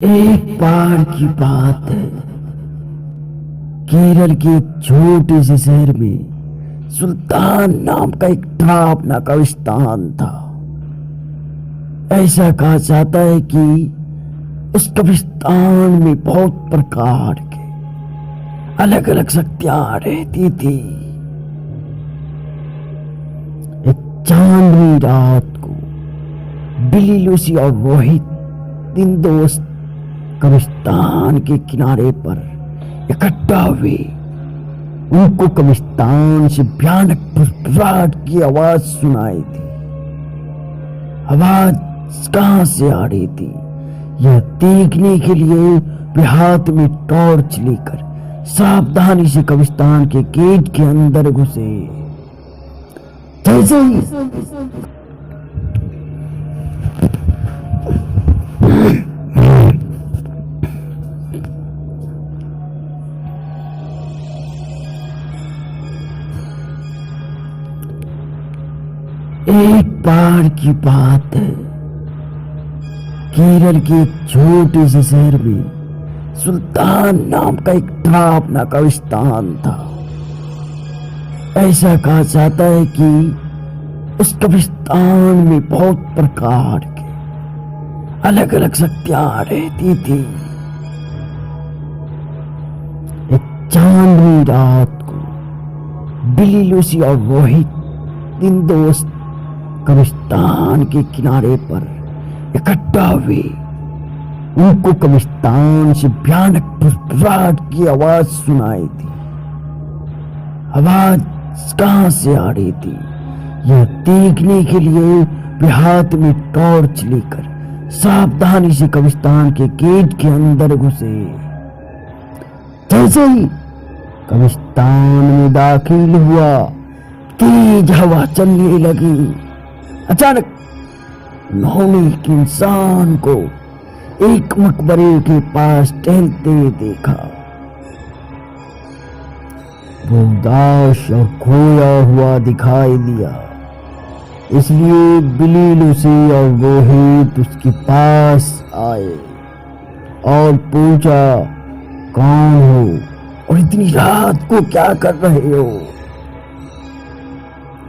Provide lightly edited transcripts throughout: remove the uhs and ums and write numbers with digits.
एक बार की बात है। केरल के एक छोटे से शहर में सुल्तान नाम का एक डरावना कब्रिस्तान था। ऐसा कहा जाता है कि उस कब्रिस्तान में बहुत प्रकार के अलग अलग शक्तियां रहती थी। एक चांदनी रात को बिली, लूसी और रोहित तीन दोस्त कब्रिस्तान के किनारे पर इकट्ठा हुए। उनको कब्रिस्तान से भयानक फुसफुसाहट की आवाज सुनाई थी। आवाज कहां से आ रही थी यह देखने के लिए वे हाथ में टॉर्च लेकर सावधानी से कब्रिस्तान के गेट के अंदर घुसे। जैसे ही एक बार की बात है। केरल के एक छोटे से शहर में सुल्तान नाम का एक डरावना कब्रिस्तान था। ऐसा कहा जाता है कि उस कब्रिस्तान में बहुत प्रकार के अलग अलग शक्तियां रहती थी। एक चांदनी रात को बिली, लूसी और रोहित तीन दोस्त कब्रिस्तान के किनारे पर इकट्ठा हुए। उनको कब्रिस्तान से भयानक फुसफुसाहट की आवाज सुनाई थी। आवाज कहां से आ रही थी यह देखने के लिए वे हाथ में टॉर्च लेकर सावधानी से कब्रिस्तान के गेट के अंदर घुसे। जैसे ही कब्रिस्तान में दाखिल हुआ, तेज हवा चलने लगी। अचानक उन्होंने एक इंसान को एक मकबरे के पास टहलते देखा। वो उदास और खोया हुआ दिखाई दिया, इसलिए बिली, लूसी और रोहित उसके पास आए और पूछा, कौन हो और इतनी रात को क्या कर रहे हो?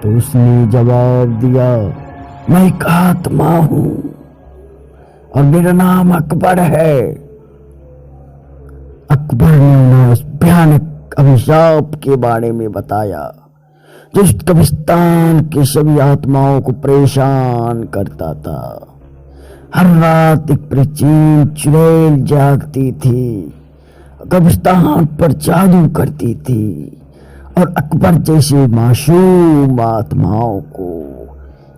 तो उसने जवाब दिया, मैं एक आत्मा हूं और मेरा नाम अकबर है। अकबर ने उन्हें उस भयानक अभिशाप के बारे में बताया जो उस कब्रिस्तान के सभी आत्माओं को परेशान करता था। हर रात एक प्राचीन चुड़ैल जागती थी, कब्रिस्तान पर जादू करती थी और अकबर जैसे मासूम आत्माओं को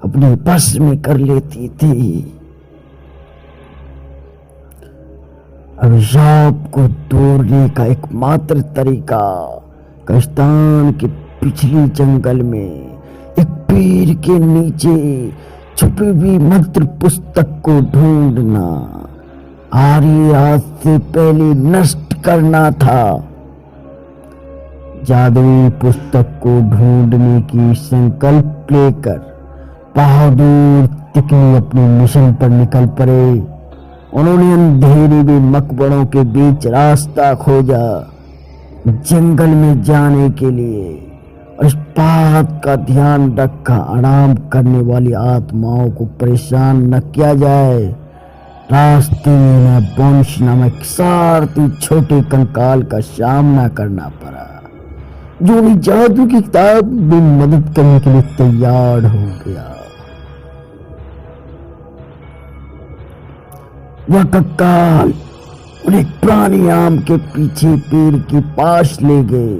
अपने बस में कर लेती थी। अभिशाप को तोड़ने का एकमात्र तरीका कब्रिस्तान के पिछले जंगल में एक पेड़ के नीचे छुपी हुई मंत्र पुस्तक को ढूंढना, आर्य आज से पहले नष्ट करना था। जादुई पुस्तक को ढूंढने की संकल्प लेकर बहादुर तिकनी अपने मिशन पर निकल पड़े। उन्होंने अंधेरे में मकबरों के बीच रास्ता खोजा जंगल में जाने के लिए, और इस बात का ध्यान रखा आराम करने वाली आत्माओं को परेशान न किया जाए। रास्ते में न वंश नामक सारथी छोटे कंकाल का सामना करना पड़ा, जो भी जादू की किताब में मदद करने के लिए तैयार हो गया। वह कंकाल उन्हें पुराने आम के पीछे पेड़ के पास ले गए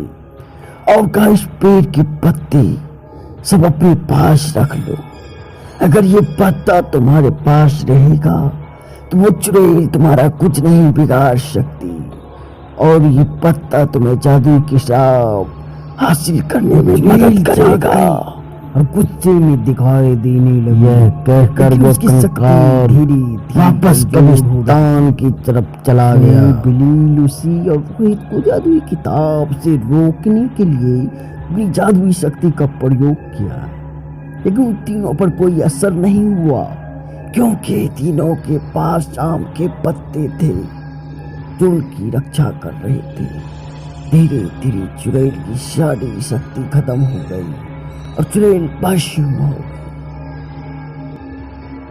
और कहा, इस पेड़ की पत्ती सब अपने पास रख लो। अगर ये पत्ता तुम्हारे पास रहेगा तो वो चुड़ैल तुम्हारा कुछ नहीं बिगाड़ सकती और ये पत्ता तुम्हें जादू की किताब हासिल करने में मदद करेगा। और गुस्से में दिखाई देने लगी। यह कहकर वो कंकाल वापस कब्रिस्तान की तरफ चला गया। बिली, लूसी और रोहित को जादुई किताब से रोकने के लिए भी जादुई शक्ति का प्रयोग किया, लेकिन उन तीनों पर कोई असर नहीं हुआ। क्योंकि तीनों के पास आम के पत्ते थे जो उनकी रक्षा कर रहे थे। धीरे धीरे चुड़ैल की सारी शक्ति खत्म हो गई और चुड़ैल वश हो गई।